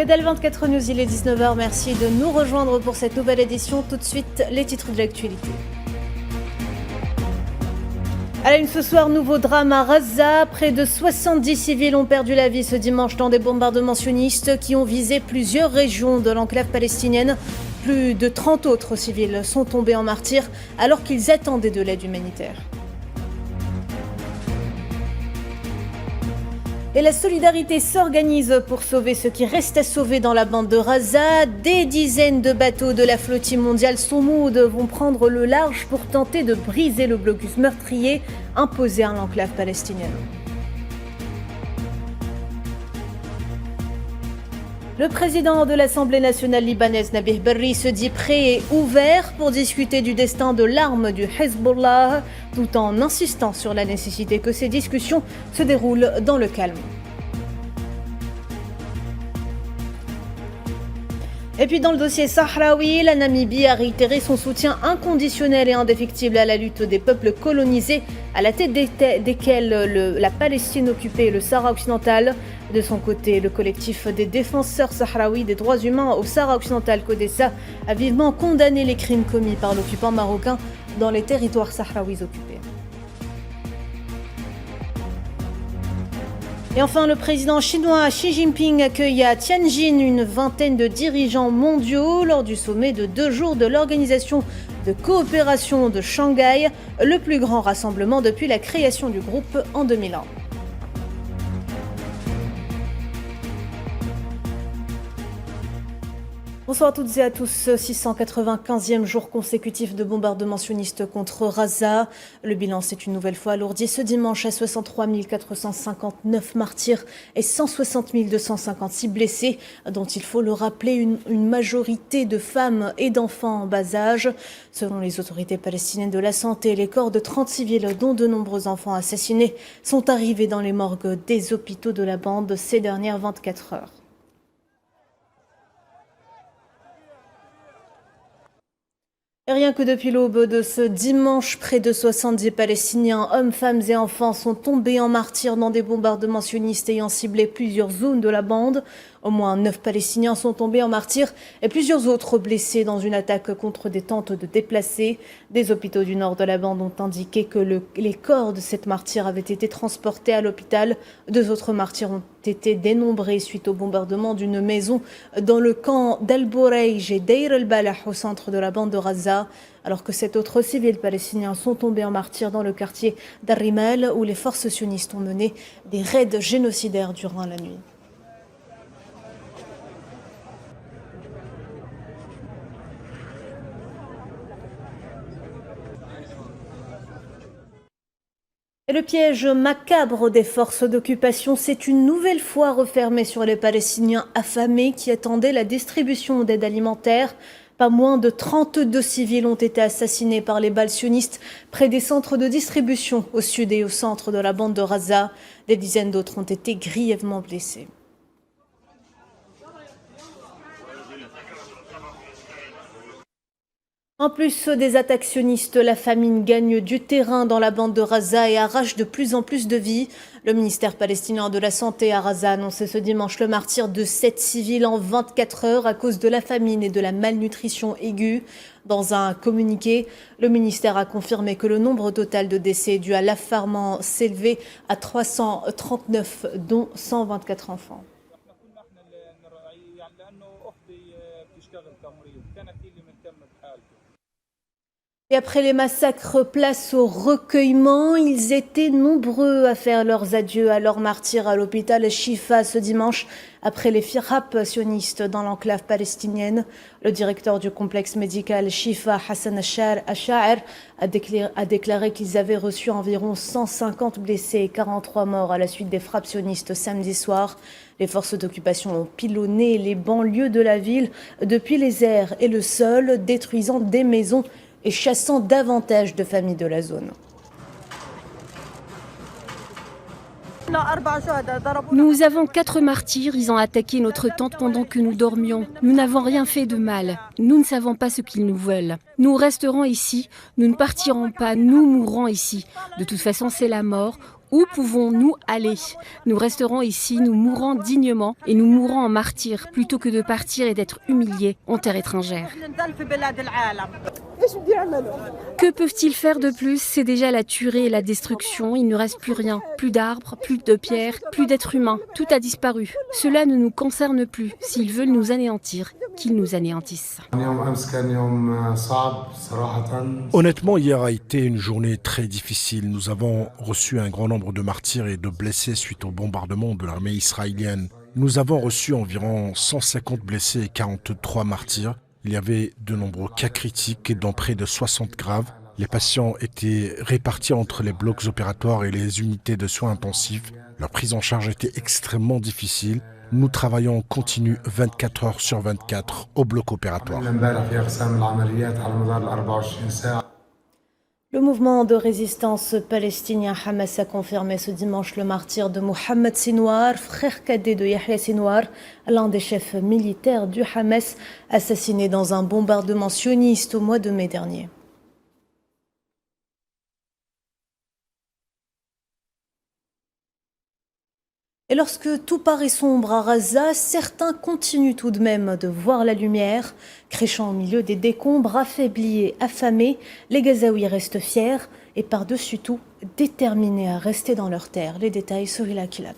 Cadel 24 News, il est 19h. Merci de nous rejoindre pour cette nouvelle édition. Tout de suite, les titres de l'actualité. À la une ce soir, nouveau drame à Raza. Près de 70 civils ont perdu la vie ce dimanche dans des bombardements sionistes qui ont visé plusieurs régions de l'enclave palestinienne. Plus de 30 autres civils sont tombés en martyrs alors qu'ils attendaient de l'aide humanitaire. Et la solidarité s'organise pour sauver ce qui reste à sauver dans la bande de Raza. Des dizaines de bateaux de la flottille mondiale Soumoud vont prendre le large pour tenter de briser le blocus meurtrier imposé à l'enclave palestinienne. Le président de l'Assemblée nationale libanaise, Nabih Berri, se dit prêt et ouvert pour discuter du destin de l'arme du Hezbollah, tout en insistant sur la nécessité que ces discussions se déroulent dans le calme. Et puis dans le dossier sahraoui, la Namibie a réitéré son soutien inconditionnel et indéfectible à la lutte des peuples colonisés, à la tête desquels la Palestine occupée et le Sahara occidental. De son côté, le collectif des défenseurs sahraouis des droits humains au Sahara occidental, CODESA, a vivement condamné les crimes commis par l'occupant marocain dans les territoires sahraouis occupés. Et enfin, le président chinois Xi Jinping accueille à Tianjin une vingtaine de dirigeants mondiaux lors du sommet de 2 jours de l'Organisation de coopération de Shanghai, le plus grand rassemblement depuis la création du groupe en 2001. Bonsoir à toutes et à tous. 695e jour consécutif de bombardements sionistes contre Raza. Le bilan s'est une nouvelle fois alourdi ce dimanche à 63 459 martyrs et 160 256 blessés, dont il faut le rappeler une majorité de femmes et d'enfants en bas âge. Selon les autorités palestiniennes de la santé, les corps de 30 civils, dont de nombreux enfants assassinés, sont arrivés dans les morgues des hôpitaux de la bande ces dernières 24 heures. Et rien que depuis l'aube de ce dimanche, près de 70 Palestiniens, hommes, femmes et enfants, sont tombés en martyrs dans des bombardements sionistes ayant ciblé plusieurs zones de la bande. Au moins 9 Palestiniens sont tombés en martyrs et plusieurs autres blessés dans une attaque contre des tentes de déplacés. Des hôpitaux du nord de la bande ont indiqué que les corps de cette martyre avaient été transportés à l'hôpital. 2 autres martyrs ont été dénombrés suite au bombardement d'une maison dans le camp d'Al-Bourayj et Deir el-Balah au centre de la bande de Raza, alors que 7 autres civils palestiniens sont tombés en martyrs dans le quartier d'Ar-Rimal où les forces sionistes ont mené des raids génocidaires durant la nuit. Et le piège macabre des forces d'occupation s'est une nouvelle fois refermé sur les Palestiniens affamés qui attendaient la distribution d'aide alimentaire. Pas moins de 32 civils ont été assassinés par les balles sionistes près des centres de distribution au sud et au centre de la bande de Raza. Des dizaines d'autres ont été grièvement blessés. En plus des attaques sionistes, la famine gagne du terrain dans la bande de Raza et arrache de plus en plus de vies. Le ministère palestinien de la Santé à Raza a annoncé ce dimanche le martyre de 7 civils en 24 heures à cause de la famine et de la malnutrition aiguë. Dans un communiqué, le ministère a confirmé que le nombre total de décès dû à l'affairement s'élevait à 339, dont 124 enfants. Et après les massacres, place au recueillement. Ils étaient nombreux à faire leurs adieux à leurs martyrs à l'hôpital Shifa ce dimanche, après les frappes sionistes dans l'enclave palestinienne. Le directeur du complexe médical Shifa, Hassan Asha'ar, a déclaré qu'ils avaient reçu environ 150 blessés et 43 morts à la suite des frappes sionistes samedi soir. Les forces d'occupation ont pilonné les banlieues de la ville depuis les airs et le sol, détruisant des maisons et chassant davantage de familles de la zone. Nous avons 4 martyrs, ils ont attaqué notre tente pendant que nous dormions. Nous n'avons rien fait de mal. Nous ne savons pas ce qu'ils nous veulent. Nous resterons ici, nous ne partirons pas, nous mourrons ici. De toute façon, c'est la mort. Où pouvons-nous aller? Nous resterons ici, nous mourrons dignement et nous mourrons en martyrs plutôt que de partir et d'être humiliés en terre étrangère. Que peuvent-ils faire de plus? C'est déjà la tuerie et la destruction. Il ne reste plus rien. Plus d'arbres, plus de pierres, plus d'êtres humains. Tout a disparu. Cela ne nous concerne plus. S'ils veulent nous anéantir, qu'ils nous anéantissent. Honnêtement, hier a été une journée très difficile. Nous avons reçu un grand nombre de martyrs et de blessés suite au bombardement de l'armée israélienne. Nous avons reçu environ 150 blessés et 43 martyrs. Il y avait de nombreux cas critiques, dont près de 60 graves. Les patients étaient répartis entre les blocs opératoires et les unités de soins intensifs. Leur prise en charge était extrêmement difficile. Nous travaillons en continu 24 heures sur 24 au bloc opératoire. Le mouvement de résistance palestinien Hamas a confirmé ce dimanche le martyre de Mohamed Sinwar, frère cadet de Yahya Sinwar, l'un des chefs militaires du Hamas, assassiné dans un bombardement sioniste au mois de mai dernier. Et lorsque tout paraît sombre à Gaza, certains continuent tout de même de voir la lumière. Créchant au milieu des décombres, affaiblis et affamés, les Gazaouis restent fiers et par-dessus tout, déterminés à rester dans leur terre. Les détails sur Hila Kilal.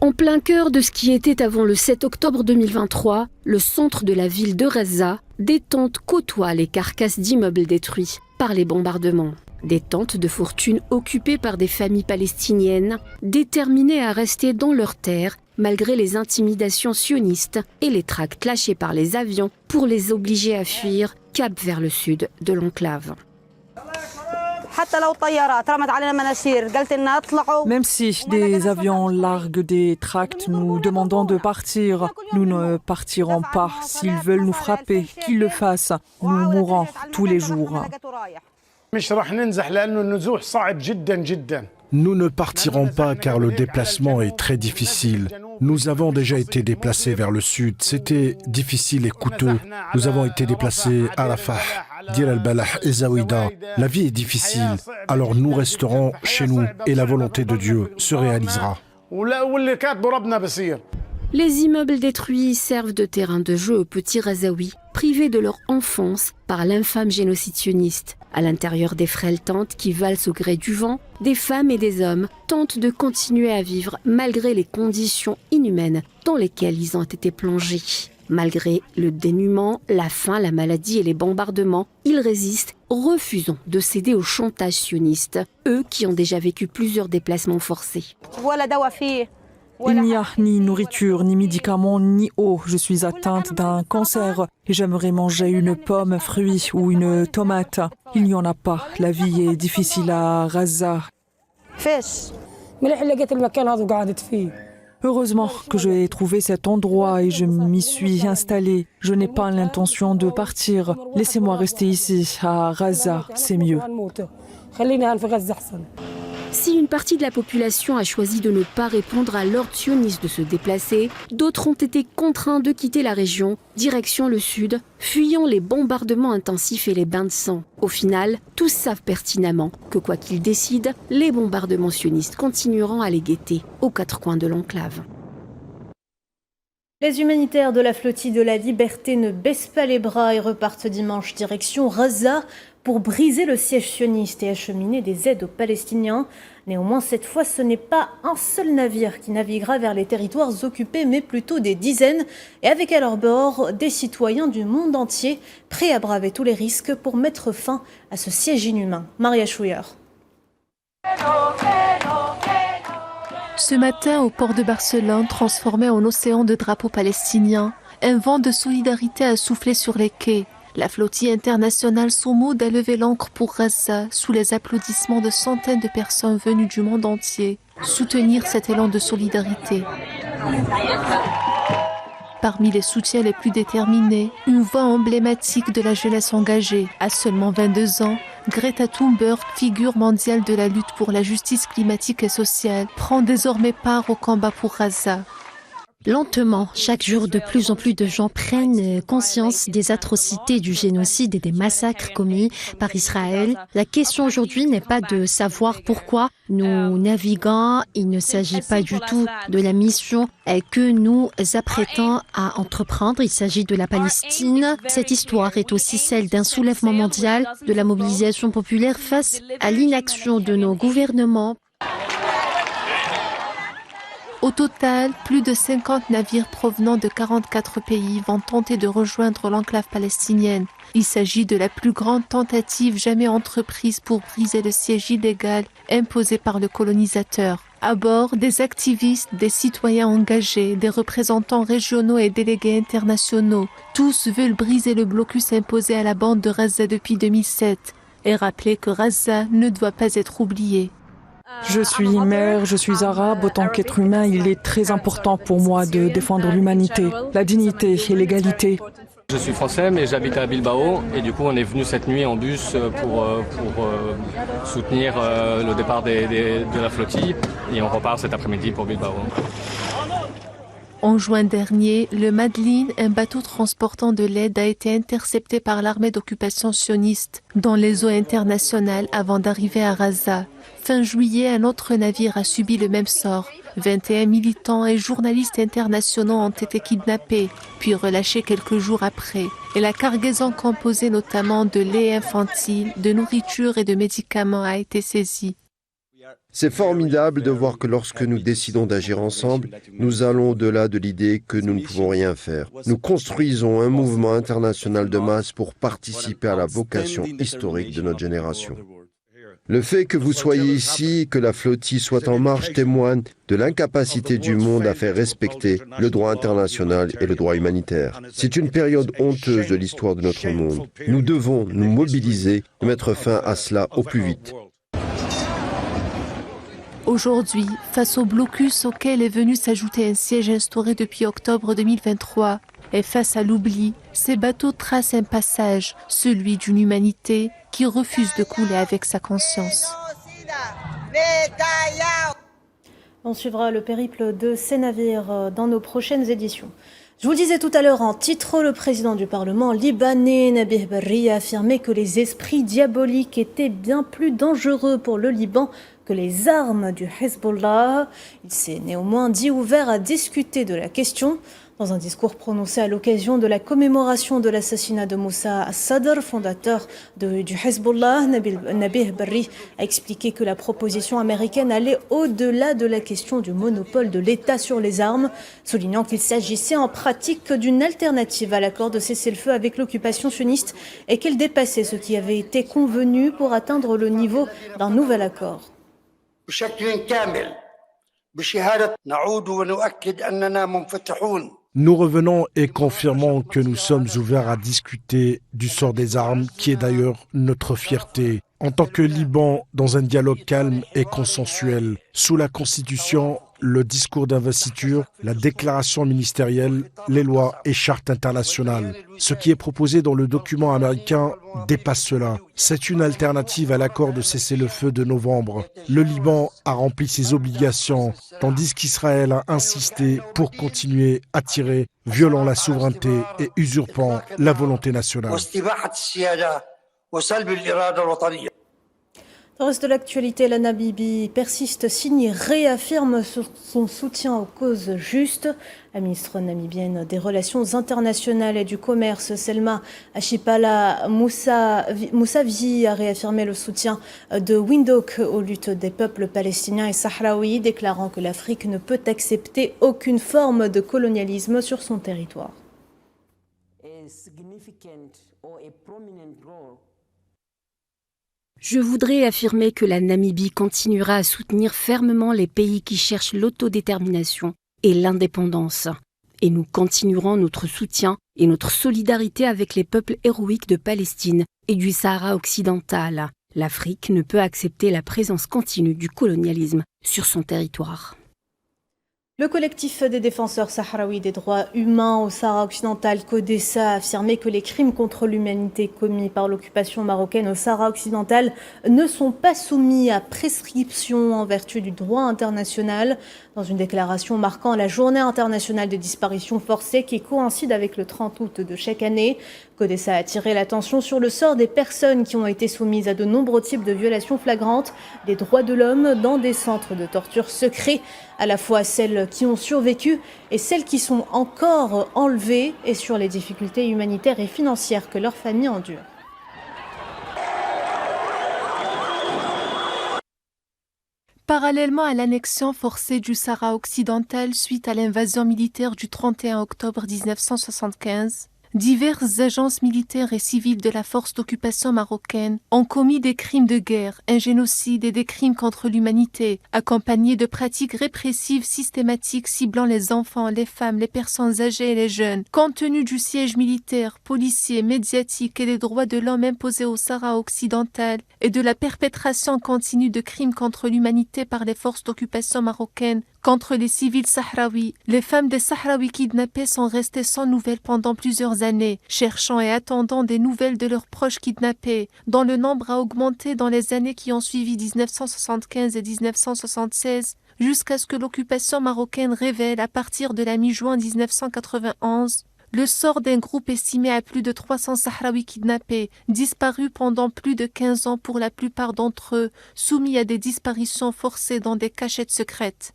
En plein cœur de ce qui était avant le 7 octobre 2023, le centre de la ville de Gaza, des tentes côtoient les carcasses d'immeubles détruits par les bombardements. Des tentes de fortune occupées par des familles palestiniennes, déterminées à rester dans leur terre malgré les intimidations sionistes et les tracts lâchés par les avions pour les obliger à fuir cap vers le sud de l'enclave. Même si des avions larguent des tracts nous demandant de partir, nous ne partirons pas. S'ils veulent nous frapper, qu'ils le fassent. Nous mourrons tous les jours. Nous ne partirons pas car le déplacement est très difficile. Nous avons déjà été déplacés vers le sud. C'était difficile et coûteux. Nous avons été déplacés à Rafah, Dir al-Balah et Zaouida. La vie est difficile, alors nous resterons chez nous et la volonté de Dieu se réalisera. Les immeubles détruits servent de terrain de jeu aux petits Gazaouis, privés de leur enfance par l'infâme génocide sioniste. À l'intérieur des frêles tentes qui valsent au gré du vent, des femmes et des hommes tentent de continuer à vivre malgré les conditions inhumaines dans lesquelles ils ont été plongés. Malgré le dénuement, la faim, la maladie et les bombardements, ils résistent, refusant de céder au chantage sioniste, eux qui ont déjà vécu plusieurs déplacements forcés. Il n'y a ni nourriture, ni médicaments, ni eau. Je suis atteinte d'un cancer et j'aimerais manger une pomme, un fruit ou une tomate. Il n'y en a pas. La vie est difficile à Gaza. Heureusement que j'ai trouvé cet endroit et je m'y suis installée. Je n'ai pas l'intention de partir. Laissez-moi rester ici, à Gaza, c'est mieux. Si une partie de la population a choisi de ne pas répondre à l'ordre sioniste de se déplacer, d'autres ont été contraints de quitter la région, direction le sud, fuyant les bombardements intensifs et les bains de sang. Au final, tous savent pertinemment que quoi qu'ils décident, les bombardements sionistes continueront à les guetter aux quatre coins de l'enclave. Les humanitaires de la flottille de la liberté ne baissent pas les bras et repartent dimanche direction Gaza pour briser le siège sioniste et acheminer des aides aux Palestiniens. Néanmoins, cette fois, ce n'est pas un seul navire qui naviguera vers les territoires occupés, mais plutôt des dizaines, et avec à leur bord des citoyens du monde entier, prêts à braver tous les risques pour mettre fin à ce siège inhumain. Maria Chouillard. Ce matin, au port de Barcelone, transformé en océan de drapeaux palestiniens, un vent de solidarité a soufflé sur les quais. La flottille internationale Soumoud a levé l'ancre pour Gaza sous les applaudissements de centaines de personnes venues du monde entier soutenir cet élan de solidarité. Parmi les soutiens les plus déterminés, une voix emblématique de la jeunesse engagée. À seulement 22 ans, Greta Thunberg, figure mondiale de la lutte pour la justice climatique et sociale, prend désormais part au combat pour Gaza. Lentement, chaque jour, de plus en plus de gens prennent conscience des atrocités du génocide et des massacres commis par Israël. La question aujourd'hui n'est pas de savoir pourquoi nous naviguons. Il ne s'agit pas du tout de la mission que nous apprêtons à entreprendre. Il s'agit de la Palestine. Cette histoire est aussi celle d'un soulèvement mondial, de la mobilisation populaire face à l'inaction de nos gouvernements. Au total, plus de 50 navires provenant de 44 pays vont tenter de rejoindre l'enclave palestinienne. Il s'agit de la plus grande tentative jamais entreprise pour briser le siège illégal imposé par le colonisateur. À bord, des activistes, des citoyens engagés, des représentants régionaux et délégués internationaux. Tous veulent briser le blocus imposé à la bande de Gaza depuis 2007 et rappeler que Gaza ne doit pas être oubliée. Je suis mère, je suis arabe. Autant qu'être humain, il est très important pour moi de défendre l'humanité, la dignité et l'égalité. Je suis français, mais j'habite à Bilbao et du coup on est venu cette nuit en bus pour soutenir le départ de la flottille et on repart cet après-midi pour Bilbao. En juin dernier, le Madeleine, un bateau transportant de l'aide, a été intercepté par l'armée d'occupation sioniste dans les eaux internationales avant d'arriver à Gaza. Fin juillet, un autre navire a subi le même sort. 21 militants et journalistes internationaux ont été kidnappés, puis relâchés quelques jours après. Et la cargaison composée notamment de lait infantile, de nourriture et de médicaments a été saisie. C'est formidable de voir que lorsque nous décidons d'agir ensemble, nous allons au-delà de l'idée que nous ne pouvons rien faire. Nous construisons un mouvement international de masse pour participer à la vocation historique de notre génération. Le fait que vous soyez ici, que la flottille soit en marche témoigne de l'incapacité du monde à faire respecter le droit international et le droit humanitaire. C'est une période honteuse de l'histoire de notre monde. Nous devons nous mobiliser et mettre fin à cela au plus vite. Aujourd'hui, face au blocus auquel est venu s'ajouter un siège instauré depuis octobre 2023, et face à l'oubli, ces bateaux tracent un passage, celui d'une humanité qui refuse de couler avec sa conscience. On suivra le périple de ces navires dans nos prochaines éditions. Je vous le disais tout à l'heure en titre, le président du Parlement libanais, Nabih Berri, a affirmé que les esprits diaboliques étaient bien plus dangereux pour le Liban que les armes du Hezbollah. Il s'est néanmoins dit ouvert à discuter de la question. Dans un discours prononcé à l'occasion de la commémoration de l'assassinat de Moussa As-Sadr, fondateur du Hezbollah, Nabih Berri a expliqué que la proposition américaine allait au-delà de la question du monopole de l'État sur les armes, soulignant qu'il s'agissait en pratique d'une alternative à l'accord de cessez-le-feu avec l'occupation sioniste et qu'elle dépassait ce qui avait été convenu pour atteindre le niveau d'un nouvel accord. Nous revenons et confirmons que nous sommes ouverts à discuter du sort des armes, qui est d'ailleurs notre fierté. En tant que Liban, dans un dialogue calme et consensuel, sous la Constitution, le discours d'investiture, la déclaration ministérielle, les lois et chartes internationales. Ce qui est proposé dans le document américain dépasse cela. C'est une alternative à l'accord de cessez-le-feu de novembre. Le Liban a rempli ses obligations, tandis qu'Israël a insisté pour continuer à tirer, violant la souveraineté et usurpant la volonté nationale. Dans le reste de l'actualité, la Namibie persiste, signe, réaffirme son soutien aux causes justes. La ministre namibienne des Relations internationales et du commerce, Selma Achipala Moussavi, a réaffirmé le soutien de Windhoek aux luttes des peuples palestiniens et sahraouis, déclarant que l'Afrique ne peut accepter aucune forme de colonialisme sur son territoire. Je voudrais affirmer que la Namibie continuera à soutenir fermement les pays qui cherchent l'autodétermination et l'indépendance. Et nous continuerons notre soutien et notre solidarité avec les peuples héroïques de Palestine et du Sahara occidental. L'Afrique ne peut accepter la présence continue du colonialisme sur son territoire. Le collectif des défenseurs sahraouis des droits humains au Sahara occidental, CODESA, a affirmé que les crimes contre l'humanité commis par l'occupation marocaine au Sahara occidental ne sont pas soumis à prescription en vertu du droit international. Dans une déclaration marquant la Journée internationale des disparitions forcées qui coïncide avec le 30 août de chaque année, CODESA a attiré l'attention sur le sort des personnes qui ont été soumises à de nombreux types de violations flagrantes des droits de l'homme dans des centres de torture secrets, à la fois celles qui ont survécu et celles qui sont encore enlevées, et sur les difficultés humanitaires et financières que leurs familles endurent. Parallèlement à l'annexion forcée du Sahara occidental suite à l'invasion militaire du 31 octobre 1975, diverses agences militaires et civiles de la force d'occupation marocaine ont commis des crimes de guerre, un génocide et des crimes contre l'humanité, accompagnés de pratiques répressives systématiques ciblant les enfants, les femmes, les personnes âgées et les jeunes. Compte tenu du siège militaire, policier, médiatique et des droits de l'homme imposés au Sahara occidental et de la perpétration continue de crimes contre l'humanité par les forces d'occupation marocaines contre les civils sahraouis, les femmes des Sahraouis kidnappés sont restées sans nouvelles pendant plusieurs années, cherchant et attendant des nouvelles de leurs proches kidnappés, dont le nombre a augmenté dans les années qui ont suivi 1975 et 1976, jusqu'à ce que l'occupation marocaine révèle à partir de la mi-juin 1991 le sort d'un groupe estimé à plus de 300 Sahraouis kidnappés, disparus pendant plus de 15 ans pour la plupart d'entre eux, soumis à des disparitions forcées dans des cachettes secrètes.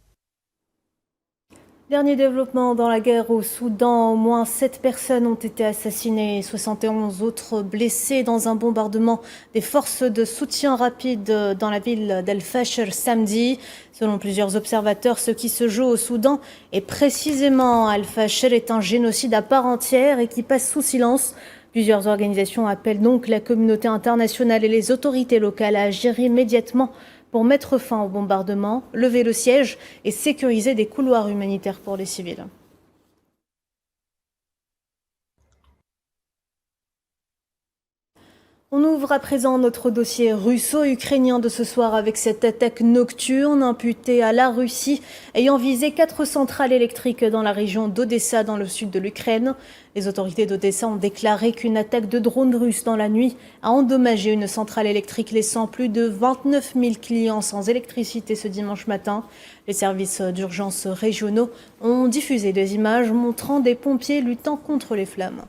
Dernier développement dans la guerre au Soudan, au moins 7 personnes ont été assassinées et 71 autres blessées dans un bombardement des forces de soutien rapide dans la ville d'El-Fasher samedi. Selon plusieurs observateurs, ce qui se joue au Soudan et précisément à El-Fasher est un génocide à part entière et qui passe sous silence. Plusieurs organisations appellent donc la communauté internationale et les autorités locales à agir immédiatement pour mettre fin au bombardement, lever le siège et sécuriser des couloirs humanitaires pour les civils. On ouvre à présent notre dossier russo-ukrainien de ce soir avec cette attaque nocturne imputée à la Russie ayant visé 4 centrales électriques dans la région d'Odessa dans le sud de l'Ukraine. Les autorités d'Odessa ont déclaré qu'une attaque de drones russes dans la nuit a endommagé une centrale électrique laissant plus de 29 000 clients sans électricité ce dimanche matin. Les services d'urgence régionaux ont diffusé des images montrant des pompiers luttant contre les flammes.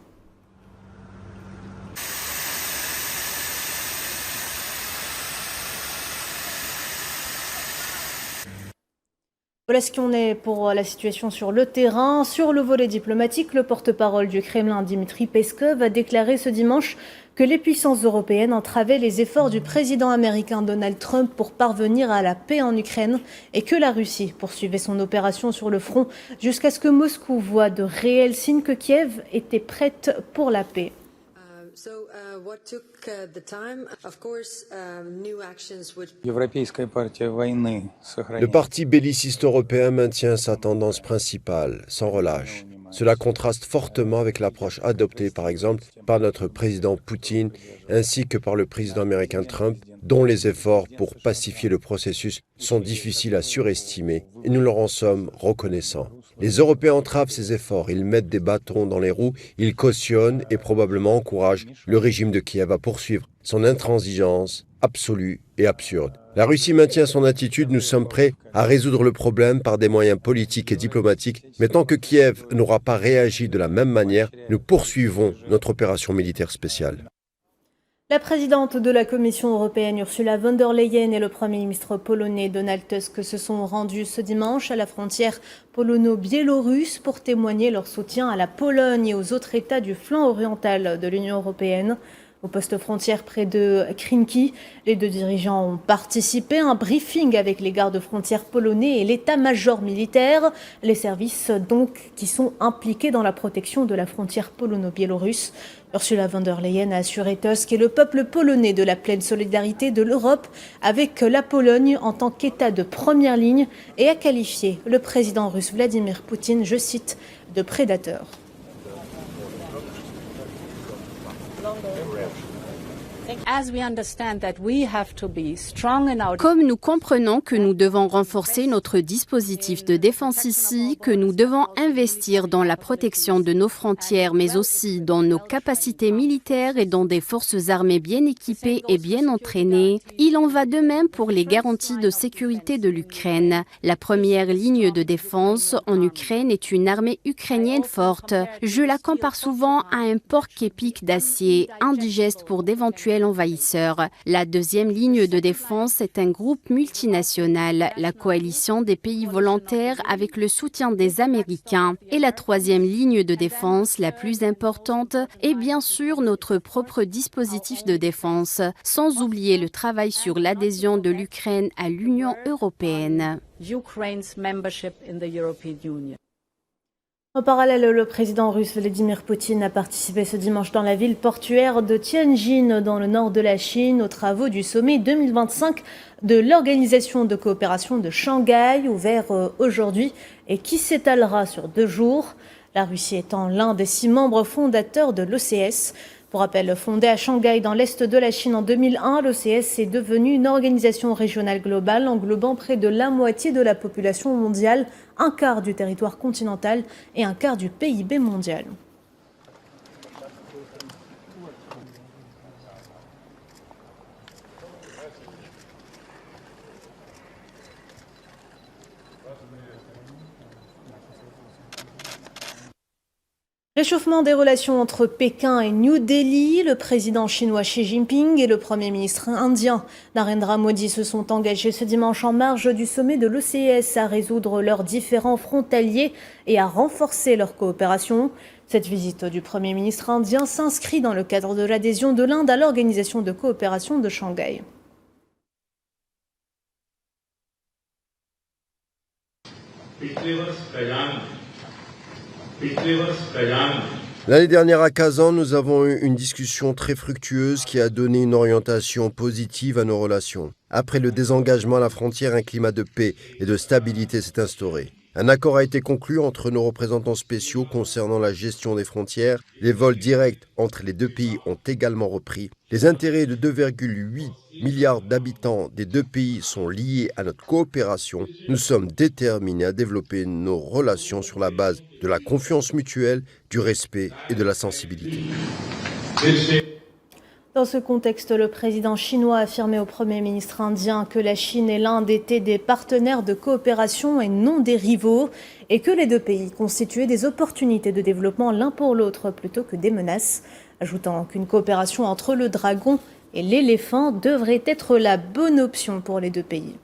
Voilà ce qu'on est pour la situation sur le terrain. Sur le volet diplomatique, le porte-parole du Kremlin, Dmitri Peskov, a déclaré ce dimanche que les puissances européennes entravaient les efforts du président américain Donald Trump pour parvenir à la paix en Ukraine et que la Russie poursuivait son opération sur le front jusqu'à ce que Moscou voie de réels signes que Kiev était prête pour la paix. Le parti belliciste européen maintient sa tendance principale, sans relâche. Cela contraste fortement avec l'approche adoptée, par exemple, par notre président Poutine, ainsi que par le président américain Trump, dont les efforts pour pacifier le processus sont difficiles à surestimer, et nous leur en sommes reconnaissants. Les Européens entravent ces efforts, ils mettent des bâtons dans les roues, ils cautionnent et probablement encouragent le régime de Kiev à poursuivre son intransigeance absolue et absurde. La Russie maintient son attitude, nous sommes prêts à résoudre le problème par des moyens politiques et diplomatiques, mais tant que Kiev n'aura pas réagi de la même manière, nous poursuivons notre opération militaire spéciale. La présidente de la Commission européenne, Ursula von der Leyen, et le Premier ministre polonais, Donald Tusk, se sont rendus ce dimanche à la frontière polono-biélorusse pour témoigner leur soutien à la Pologne et aux autres États du flanc oriental de l'Union européenne. Au poste frontière près de Krinki, les deux dirigeants ont participé à un briefing avec les gardes-frontières polonais et l'état-major militaire, les services donc qui sont impliqués dans la protection de la frontière polono-biélorusse. Ursula von der Leyen a assuré Tusk et le peuple polonais de la pleine solidarité de l'Europe avec la Pologne en tant qu'État de première ligne et a qualifié le président russe Vladimir Poutine, je cite, de prédateur. Comme nous comprenons que nous devons renforcer notre dispositif de défense ici, que nous devons investir dans la protection de nos frontières, mais aussi dans nos capacités militaires et dans des forces armées bien équipées et bien entraînées, il en va de même pour les garanties de sécurité de l'Ukraine. La première ligne de défense en Ukraine est une armée ukrainienne forte. Je la compare souvent à un porc-épic d'acier, indigeste pour d'éventuels envahisseurs. La deuxième ligne de défense est un groupe multinational, la coalition des pays volontaires avec le soutien des Américains. Et la troisième ligne de défense, la plus importante, est bien sûr notre propre dispositif de défense, sans oublier le travail sur l'adhésion de l'Ukraine à l'Union européenne. En parallèle, le président russe Vladimir Poutine a participé ce dimanche dans la ville portuaire de Tianjin, dans le nord de la Chine, aux travaux du sommet 2025 de l'Organisation de coopération de Shanghai, ouvert aujourd'hui et qui s'étalera sur 2 jours. La Russie étant l'un des 6 membres fondateurs de l'OCS. Pour rappel, fondée à Shanghai dans l'est de la Chine en 2001, l'OCS est devenue une organisation régionale globale englobant près de la moitié de la population mondiale, un quart du territoire continental et un quart du PIB mondial. Réchauffement des relations entre Pékin et New Delhi, le président chinois Xi Jinping et le premier ministre indien Narendra Modi se sont engagés ce dimanche en marge du sommet de l'OCS à résoudre leurs différends frontaliers et à renforcer leur coopération. Cette visite du premier ministre indien s'inscrit dans le cadre de l'adhésion de l'Inde à l'Organisation de coopération de Shanghai. L'année dernière à Kazan, nous avons eu une discussion très fructueuse qui a donné une orientation positive à nos relations. Après le désengagement à la frontière, un climat de paix et de stabilité s'est instauré. Un accord a été conclu entre nos représentants spéciaux concernant la gestion des frontières. Les vols directs entre les 2 pays ont également repris. Les intérêts de 2,8 milliards d'habitants des 2 pays sont liés à notre coopération. Nous sommes déterminés à développer nos relations sur la base de la confiance mutuelle, du respect et de la sensibilité. Dans ce contexte, le président chinois a affirmé au Premier ministre indien que la Chine et l'Inde étaient des partenaires de coopération et non des rivaux, et que les 2 pays constituaient des opportunités de développement l'un pour l'autre plutôt que des menaces, ajoutant qu'une coopération entre le dragon et l'éléphant devrait être la bonne option pour les 2 pays.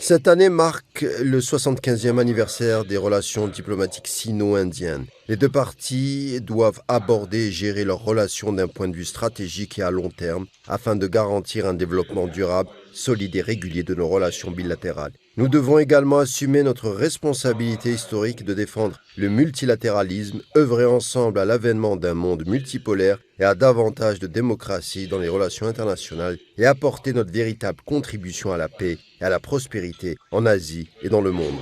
Cette année marque le 75e anniversaire des relations diplomatiques sino-indiennes. Les 2 parties doivent aborder et gérer leurs relations d'un point de vue stratégique et à long terme afin de garantir un développement durable, solide et régulier de nos relations bilatérales. Nous devons également assumer notre responsabilité historique de défendre le multilatéralisme, œuvrer ensemble à l'avènement d'un monde multipolaire et à davantage de démocratie dans les relations internationales et apporter notre véritable contribution à la paix et à la prospérité en Asie et dans le monde.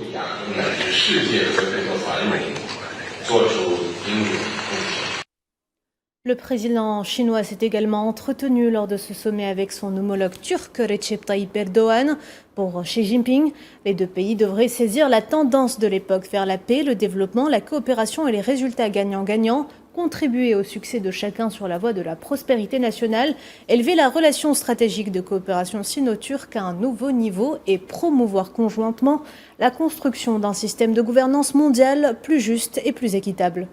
Le président chinois s'est également entretenu lors de ce sommet avec son homologue turc Recep Tayyip Erdogan. Pour Xi Jinping, les 2 pays devraient saisir la tendance de l'époque vers la paix, le développement, la coopération et les résultats gagnant-gagnant, contribuer au succès de chacun sur la voie de la prospérité nationale, élever la relation stratégique de coopération sino-turque à un nouveau niveau et promouvoir conjointement la construction d'un système de gouvernance mondiale plus juste et plus équitable.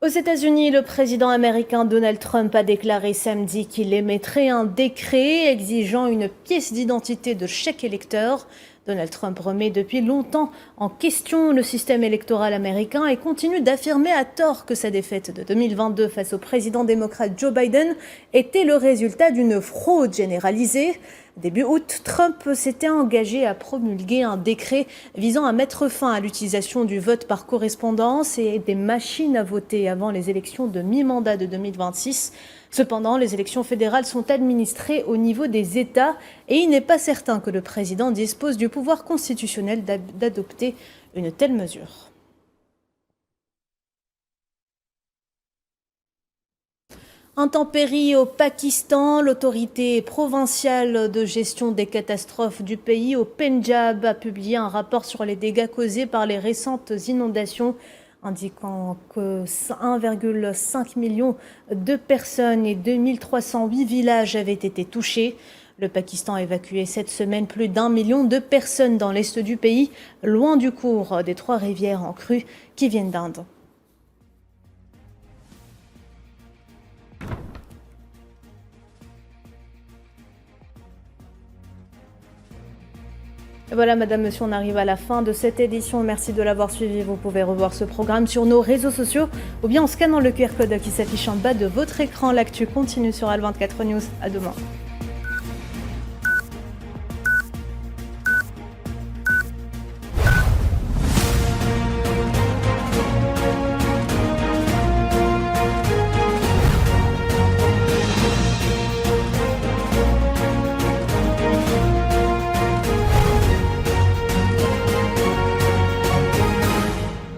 Aux États-Unis, le président américain Donald Trump a déclaré samedi qu'il émettrait un décret exigeant une pièce d'identité de chaque électeur. Donald Trump remet depuis longtemps en question le système électoral américain et continue d'affirmer à tort que sa défaite de 2022 face au président démocrate Joe Biden était le résultat d'une fraude généralisée. Début août, Trump s'était engagé à promulguer un décret visant à mettre fin à l'utilisation du vote par correspondance et des machines à voter avant les élections de mi-mandat de 2026. Cependant, les élections fédérales sont administrées au niveau des États et il n'est pas certain que le président dispose du pouvoir constitutionnel d'adopter une telle mesure. Intempéries au Pakistan, l'autorité provinciale de gestion des catastrophes du pays au Pendjab a publié un rapport sur les dégâts causés par les récentes inondations, indiquant que 1,5 million de personnes et 2308 villages avaient été touchés. Le Pakistan a évacué cette semaine plus d'1 million de personnes dans l'est du pays, loin du cours des 3 rivières en crue qui viennent d'Inde. Et voilà, madame, monsieur, on arrive à la fin de cette édition. Merci de l'avoir suivi. Vous pouvez revoir ce programme sur nos réseaux sociaux ou bien en scannant le QR code qui s'affiche en bas de votre écran. L'actu continue sur Al24 News. À demain.